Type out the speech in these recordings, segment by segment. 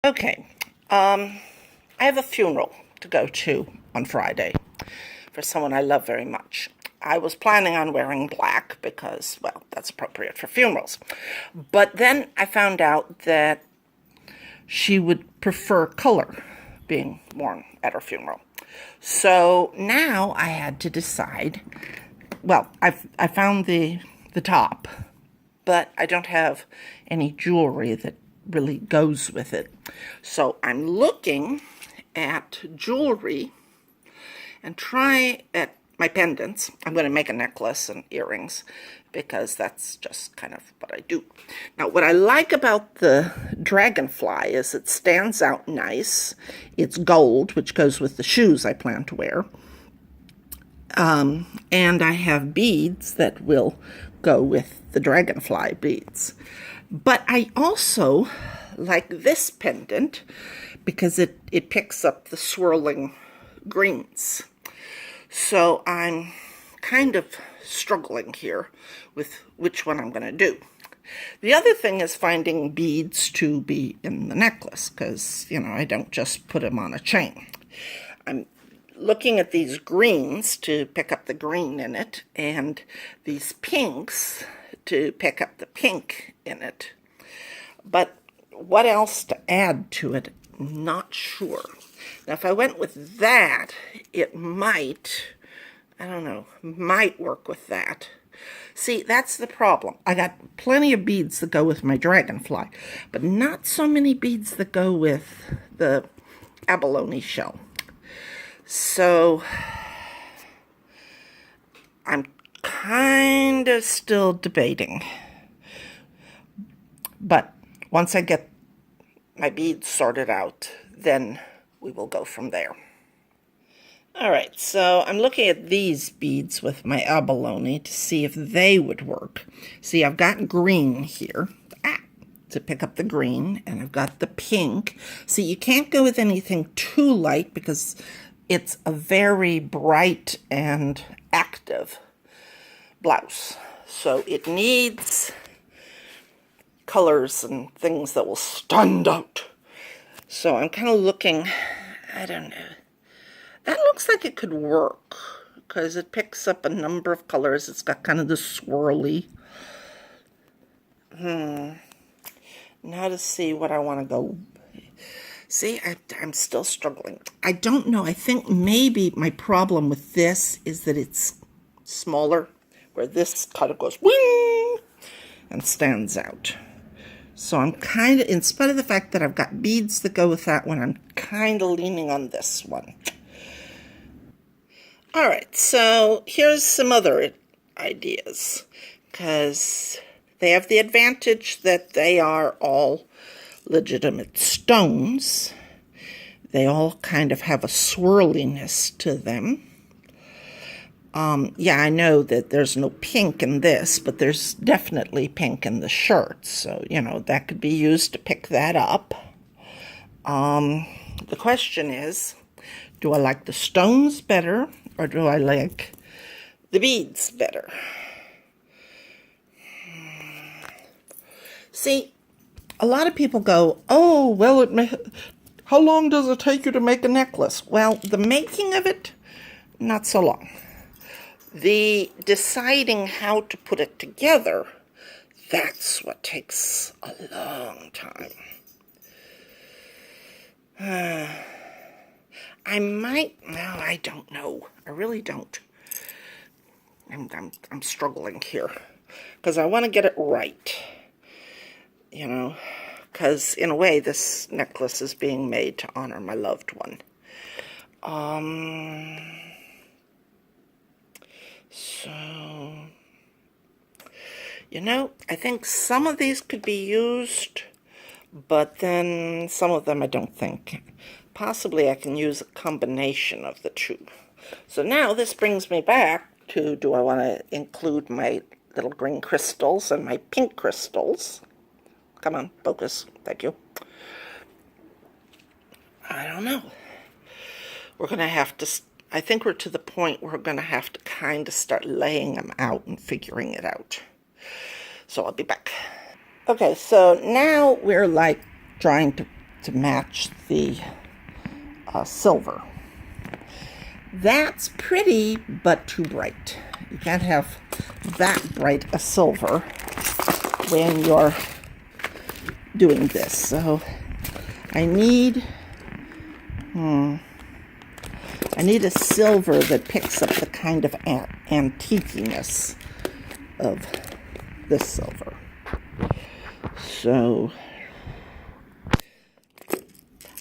Okay, I have a funeral to go to on Friday for someone I love very much. I was planning on wearing black because, well, that's appropriate for funerals. But then I found out that she would prefer color being worn at her funeral. So now I had to decide. Well, I found the top, but I don't have any jewelry that really goes with it. So I'm looking at jewelry and try at my pendants. I'm going to make a necklace and earrings because that's just kind of what I do. Now, what I like about the dragonfly is it stands out nice. It's gold, which goes with the shoes I plan to wear. And I have beads that will go with the dragonfly beads. But I also like this pendant because it picks up the swirling greens. So I'm kind of struggling here with which one I'm going to do. The other thing is finding beads to be in the necklace because, I don't just put them on a chain. I'm looking at these greens to pick up the green in it and these pinks to pick up the pink in it. But what else to add to it? Not sure. Now, if I went with that, it might work with that. See, that's the problem. I got plenty of beads that go with my dragonfly, but not so many beads that go with the abalone shell. So I'm kind of still debating. But once I get my beads sorted out, then we will go from there. All right, so I'm looking at these beads with my abalone to see if they would work. See, I've got green here to pick up the green, and I've got the pink. See, you can't go with anything too light because it's a very bright and active blouse. So it needs colors and things that will stand out. So I'm kind of looking, I don't know. That looks like it could work because it picks up a number of colors. It's got kind of the swirly. Now to see what I want to go. See, I'm still struggling. I don't know. I think maybe my problem with this is that it's smaller, where this kind of goes wing and stands out. So I'm kind of, in spite of the fact that I've got beads that go with that one, I'm kind of leaning on this one. All right, so here's some other ideas, because they have the advantage that they are all legitimate stones. They all kind of have a swirliness to them. Yeah, I know that there's no pink in this, but there's definitely pink in the shirt. So, that could be used to pick that up. The question is, do I like the stones better or do I like the beads better? See, a lot of people go, oh, well, how long does it take you to make a necklace? Well, the making of it, not so long. The deciding how to put it together, that's what takes a long time. I don't know. I really don't. I'm struggling here because I want to get it right. Because in a way this necklace is being made to honor my loved one. So, I think some of these could be used, but then some of them I don't think. Possibly I can use a combination of the two. So now this brings me back to, do I want to include my little green crystals and my pink crystals? Come on, focus. Thank you. I don't know. We're going to have to, I think we're to the point where we're going to have to kind of start laying them out and figuring it out. So I'll be back. Okay, so now we're like trying to to match the silver. That's pretty, but too bright. You can't have that bright a silver when you're doing this. So I need a silver that picks up the kind of antiqueness of this silver. So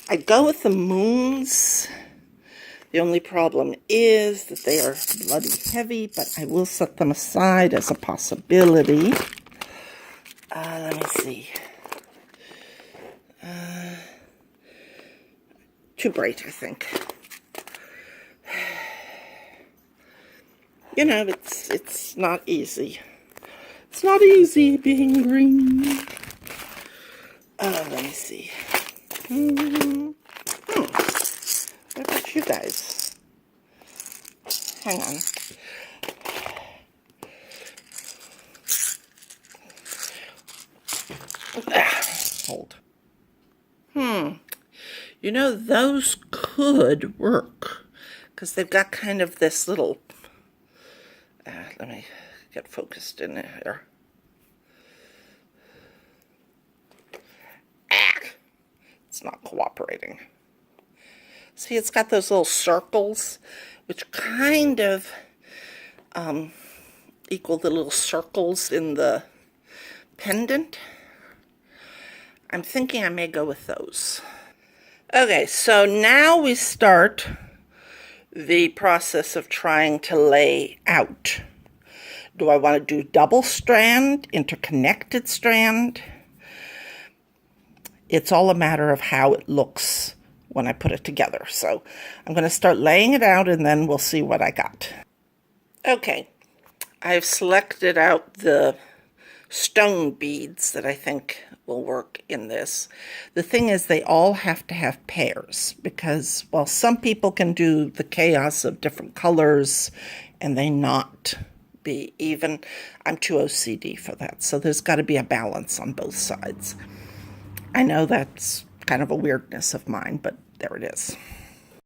I'd go with the moons. The only problem is that they are bloody heavy, but I will set them aside as a possibility. Let me see. Too bright, I think. You know, it's not easy. It's not easy being green. Let me see. What about you guys? Hang on. Hold. You know, those could work because they've got kind of this little... let me get focused in there. It's not cooperating. See, it's got those little circles, which kind of equal the little circles in the pendant. I'm thinking I may go with those. Okay, so now we start the process of trying to lay out. Do I want to do double strand, interconnected strand? It's all a matter of how it looks when I put it together. So I'm going to start laying it out and then we'll see what I got. Okay, I've selected out the stone beads that I think will work in this. The thing is, they all have to have pairs because while some people can do the chaos of different colors and they not be even, I'm too OCD for that. So there's got to be a balance on both sides. I know that's kind of a weirdness of mine, but there it is.